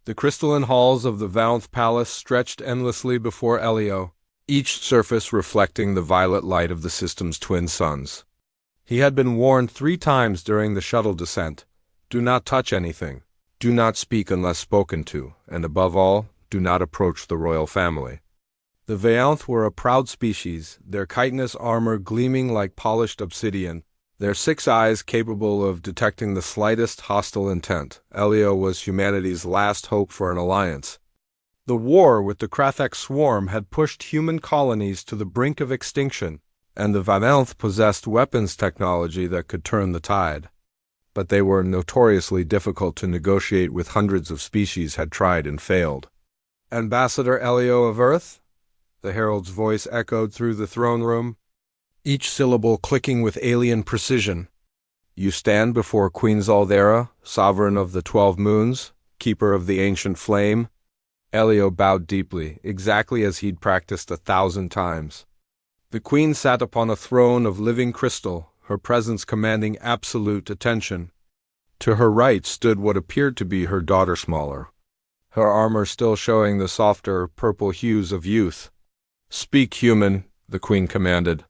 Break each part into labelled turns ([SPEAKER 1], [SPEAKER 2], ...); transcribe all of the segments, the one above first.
[SPEAKER 1] The crystalline halls of the Valenth Palace stretched endlessly before Elio, each surface reflecting the violet light of the system's twin suns. He had been warned 3 times during the shuttle descent. Do not touch anything. Do not speak unless spoken to, and above all, do not approach the royal family. The Valenth were a proud species, their chitinous armor gleaming like polished obsidian, their 6 eyes capable of detecting the slightest hostile intent. Elio was humanity's last hope for an alliance. The war with the Krathek swarm had pushed human colonies to the brink of extinction, and the Valenth possessed weapons technology that could turn the tide. But they were notoriously difficult to negotiate with. Hundreds of species had tried and failed. Ambassador Elio of Earth? The herald's voice echoed through the throne room, each syllable clicking with alien precision. You stand before Queen Zaldera, sovereign of the 12 moons, keeper of the ancient flame. Elio bowed deeply, exactly as he'd practiced 1,000 times. The queen sat upon a throne of living crystal, her presence commanding absolute attention. To her right stood what appeared to be her daughter smaller, her armor still showing the softer purple hues of youth. Speak, human, the queen commanded.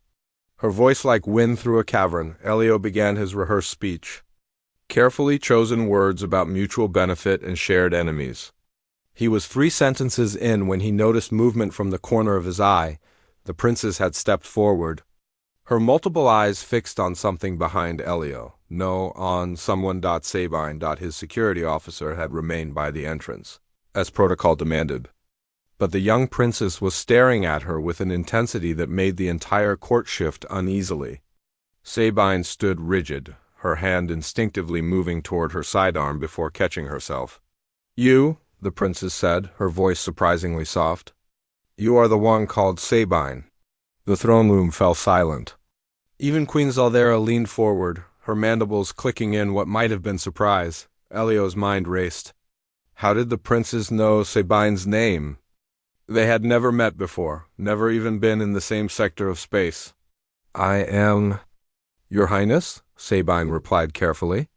[SPEAKER 1] Her voice like wind through a cavern, Elio began his rehearsed speech. Carefully chosen words about mutual benefit and shared enemies. He was 3 sentences in when he noticed movement from the corner of his eye. The princess had stepped forward, her multiple eyes fixed on something behind Elio. No, on someone. Sabine. His security officer had remained by the entrance, as protocol demanded. But the young princess was staring at her with an intensity that made the entire court shift uneasily. Sabine stood rigid, her hand instinctively moving toward her sidearm before catching herself. You, the princess said, her voice surprisingly soft. You are the one called Sabine. The throne room fell silent. Even Queen Zaldera leaned forward, her mandibles clicking in what might have been surprise. Elio's mind raced. How did the princess know Sabine's name? They had never met before, never even been in the same sector of space. I am... Your Highness, Sabine replied carefully.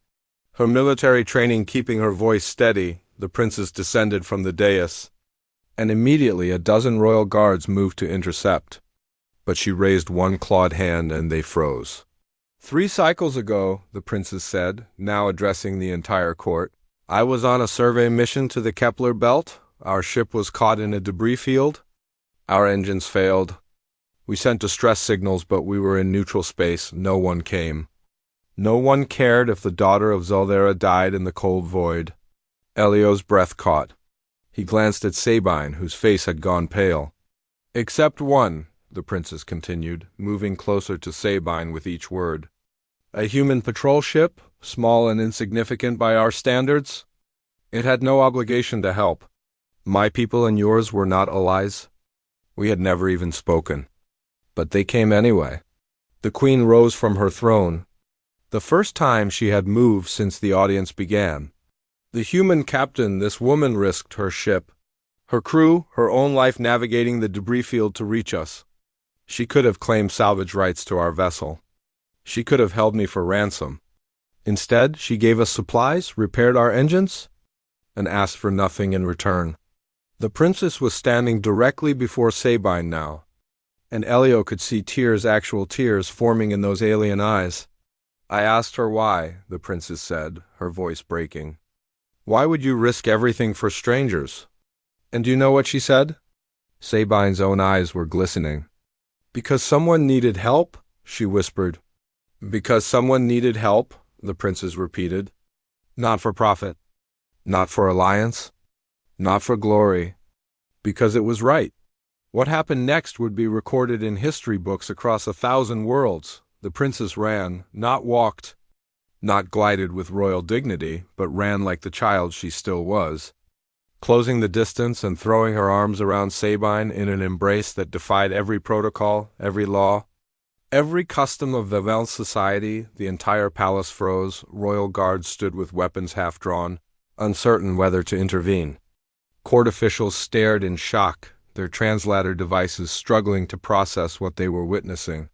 [SPEAKER 1] Her military training keeping her voice steady, the princess descended from the dais, and immediately a dozen royal guards moved to intercept. But she raised one clawed hand and they froze. 3 cycles ago, the princess said, now addressing the entire court, I was on a survey mission to the Kepler belt. Our ship was caught in a debris field. Our engines failed. We sent distress signals, but we were in neutral space. No one came. No one cared if the daughter of Zaldera died in the cold void. Elio's breath caught. He glanced at Sabine, whose face had gone pale. Except one, the princess continued, moving closer to Sabine with each word. A human patrol ship, small and insignificant by our standards. It had no obligation to help. My people and yours were not allies. We had never even spoken. But they came anyway. The queen rose from her throne, the first time she had moved since the audience began. The human captain, this woman risked her ship, her crew, her own life navigating the debris field to reach us. She could have claimed salvage rights to our vessel. She could have held me for ransom. Instead, she gave us supplies, repaired our engines, and asked for nothing in return. The princess was standing directly before Sabine now, and Elio could see tears, actual tears, forming in those alien eyes. I asked her why, the princess said, her voice breaking. Why would you risk everything for strangers? And do you know what she said? Sabine's own eyes were glistening. Because someone needed help, she whispered. Because someone needed help, the princess repeated. Not for profit. Not for alliance. Not for glory. Because it was right. What happened next would be recorded in history books across 1,000 worlds. The princess ran, not walked, not glided with royal dignity, but ran like the child she still was, closing the distance and throwing her arms around Sabine in an embrace that defied every protocol, every law, every custom of Valenth society. The entire palace froze. Royal guards stood with weapons half drawn, uncertain whether to intervene. Court officials stared in shock, their translator devices struggling to process what they were witnessing.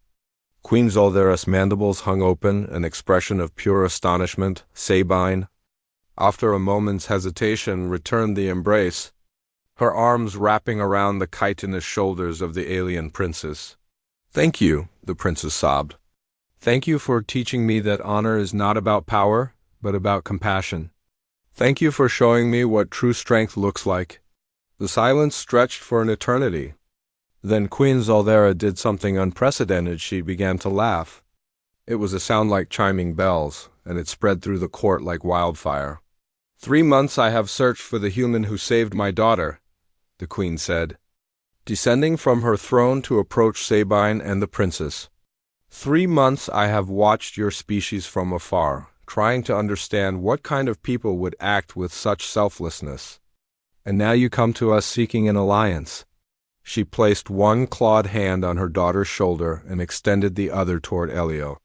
[SPEAKER 1] Queen Zaldera's mandibles hung open, an expression of pure astonishment. Sabine, after a moment's hesitation, returned the embrace, her arms wrapping around the chitinous shoulders of the alien princess. "Thank you," the princess sobbed. "Thank you for teaching me that honor is not about power, but about compassion. Thank you for showing me what true strength looks like." The silence stretched for an eternity. Then Queen Zaldera did something unprecedented. She began to laugh. It was a sound like chiming bells, and it spread through the court like wildfire. "3 months I have searched for the human who saved my daughter," the queen said, descending from her throne to approach Sabine and the princess. "3 months I have watched your species from afar, trying to understand what kind of people would act with such selflessness. And now you come to us seeking an alliance." She placed one clawed hand on her daughter's shoulder and extended the other toward Elio.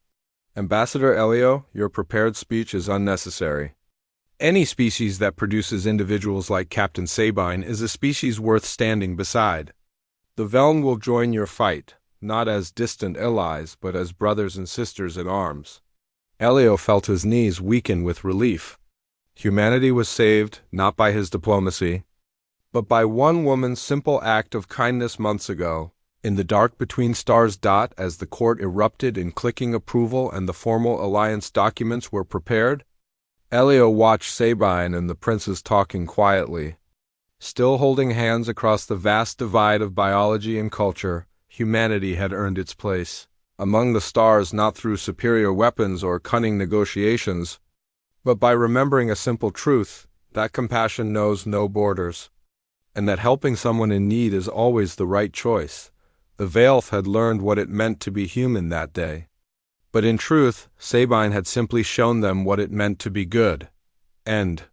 [SPEAKER 1] "Ambassador Elio, your prepared speech is unnecessary. Any species that produces individuals like Captain Sabine is a species worth standing beside. The Veln will join your fight, not as distant allies, but as brothers and sisters in arms." Elio felt his knees weaken with relief. Humanity was saved, not by his diplomacy, but by one woman's simple act of kindness months ago. In the dark between stars. As the court erupted in clicking approval and the formal alliance documents were prepared, Elio watched Sabine and the princess talking quietly. Still holding hands across the vast divide of biology and culture, humanity had earned its place among the stars, not through superior weapons or cunning negotiations, but by remembering a simple truth, that compassion knows no borders, and that helping someone in need is always the right choice. The Veilth had learned what it meant to be human that day. But in truth, Sabine had simply shown them what it meant to be good. End.